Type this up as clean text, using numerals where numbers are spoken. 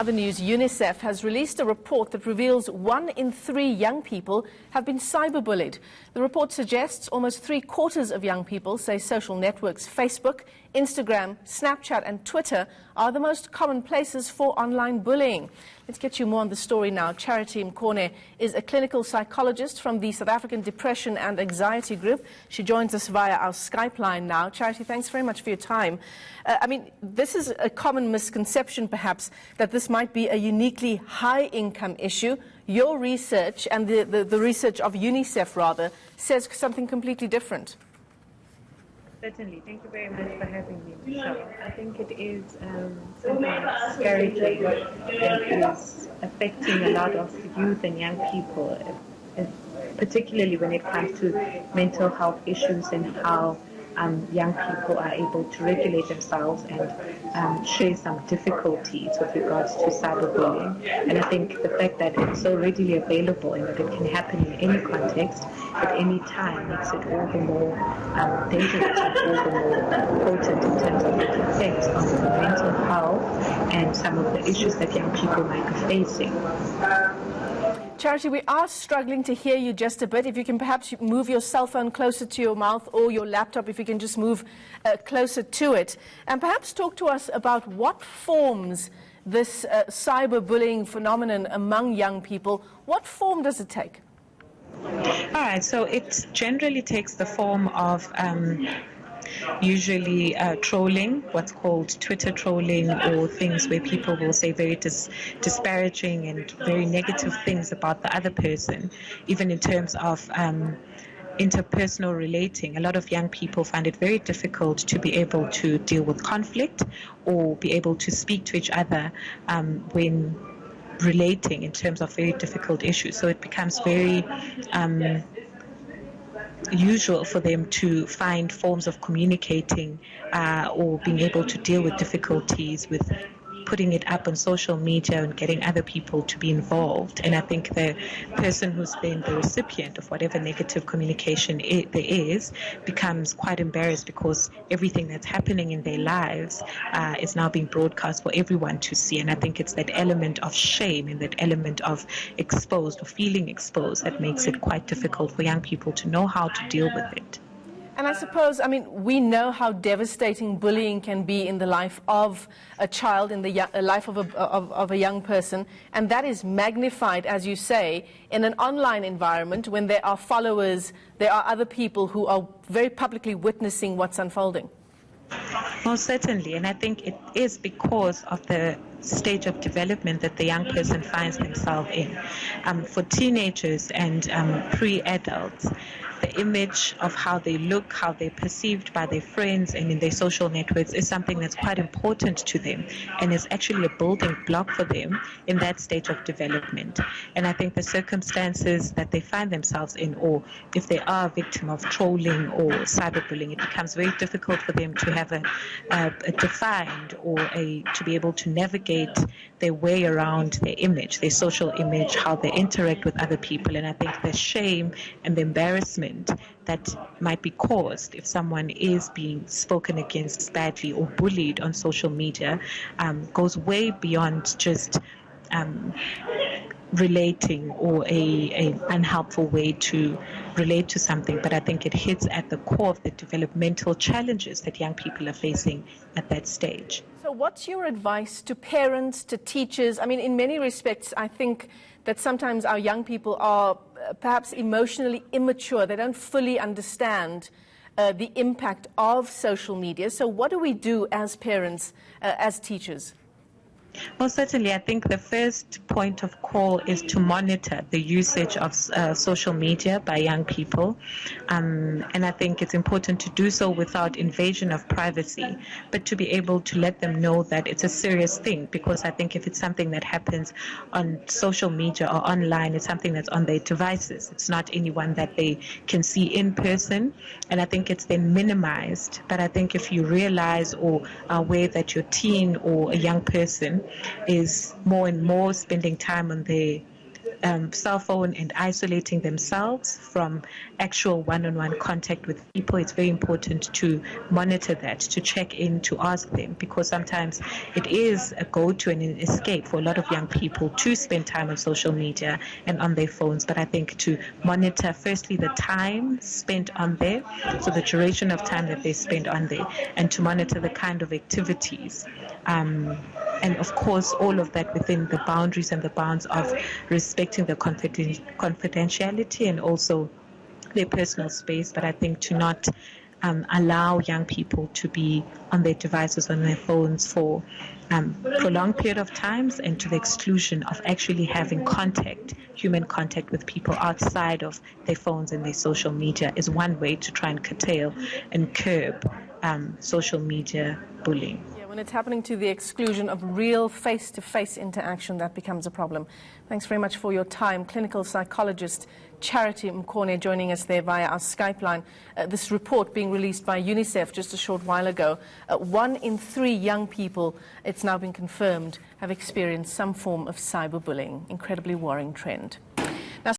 Other news, Unicef has released a report that reveals 1 in 3 young people have been cyberbullied. The report suggests almost 3/4 of young people say social networks Facebook, Instagram, Snapchat and Twitter are the most common places for online bullying. Let's get you more on the story now. Charity Mkhone is a clinical psychologist from the South African Depression and Anxiety Group. She joins us via our Skype line now. Charity, thanks very much for your time. This is a common misconception, perhaps, that this might be a uniquely high-income issue. Your research, and the research of Unicef, rather, says something completely different. Certainly. Thank you very much for having me, Michelle. I think it is something that's discouraging and is affecting a lot of youth and young people, particularly when it comes to mental health issues and how young people are able to regulate themselves and share some difficulties with regards to cyberbullying. And I think the fact that it's so readily available and that it can happen in any context at any time makes it all the more dangerous and all the more potent in terms of its effects on the mental health and some of the issues that young people might be facing. Charity, we are struggling to hear you just a bit. If you can perhaps move your cell phone closer to your mouth, or your laptop, if you can just move closer to it. And perhaps talk to us about what forms this cyberbullying phenomenon among young people, what form does it take? All right, so it generally takes the form of usually trolling, what's called Twitter trolling, or things where people will say very disparaging and very negative things about the other person, even in terms of interpersonal relating. A lot of young people find it very difficult to be able to deal with conflict or be able to speak to each other when relating in terms of very difficult issues. So it becomes very usual for them to find forms of communicating or being able to deal with difficulties with putting it up on social media and getting other people to be involved. And I think the person who's been the recipient of whatever negative communication there is becomes quite embarrassed because everything that's happening in their lives is now being broadcast for everyone to see. And I think it's that element of shame and that element of exposed or feeling exposed that makes it quite difficult for young people to know how to deal with it. And I suppose, we know how devastating bullying can be in the life of a child, in the life of a young person, and that is magnified, as you say, in an online environment when there are followers, there are other people who are very publicly witnessing what's unfolding. Most certainly, and I think it is because of the stage of development that the young person finds themselves in. For teenagers and pre-adults, the image of how they look, how they're perceived by their friends and in their social networks is something that's quite important to them and is actually a building block for them in that stage of development. And I think the circumstances that they find themselves in, or if they are a victim of trolling or cyberbullying, it becomes very difficult for them to have a defined or to be able to navigate their way around their image, their social image, how they interact with other people. And I think the shame and the embarrassment that might be caused if someone is being spoken against badly or bullied on social media goes way beyond just relating or a unhelpful way to relate to something, but I think it hits at the core of the developmental challenges that young people are facing at that stage. So what's your advice to parents, to teachers? In many respects, I think that sometimes our young people are perhaps emotionally immature. They don't fully understand the impact of social media. So what do we do as parents, as teachers? Well, certainly, I think the first point of call is to monitor the usage of social media by young people. And I think it's important to do so without invasion of privacy, but to be able to let them know that it's a serious thing, because I think if it's something that happens on social media or online, it's something that's on their devices. It's not anyone that they can see in person. And I think it's then minimized. But I think if you realize or are aware that your teen or a young person is more and more spending time on their cell phone and isolating themselves from actual one-on-one contact with people. It's very important to monitor that, to check in, to ask them, because sometimes it is a go-to and an escape for a lot of young people to spend time on social media and on their phones. But I think to monitor firstly the time spent on there, so the duration of time that they spend on there, and to monitor the kind of activities. And of course, all of that within the boundaries and the bounds of respecting the confidentiality and also their personal space. But I think to not allow young people to be on their devices, on their phones for prolonged period of times, and to the exclusion of actually having contact, human contact with people outside of their phones and their social media, is one way to try and curtail and curb social media bullying. When it's happening to the exclusion of real face-to-face interaction, that becomes a problem. Thanks very much for your time. Clinical psychologist Charity Mkhone joining us there via our Skype line. This report being released by Unicef just a short while ago. 1 in 3 young people, it's now been confirmed, have experienced some form of cyberbullying. Incredibly worrying trend.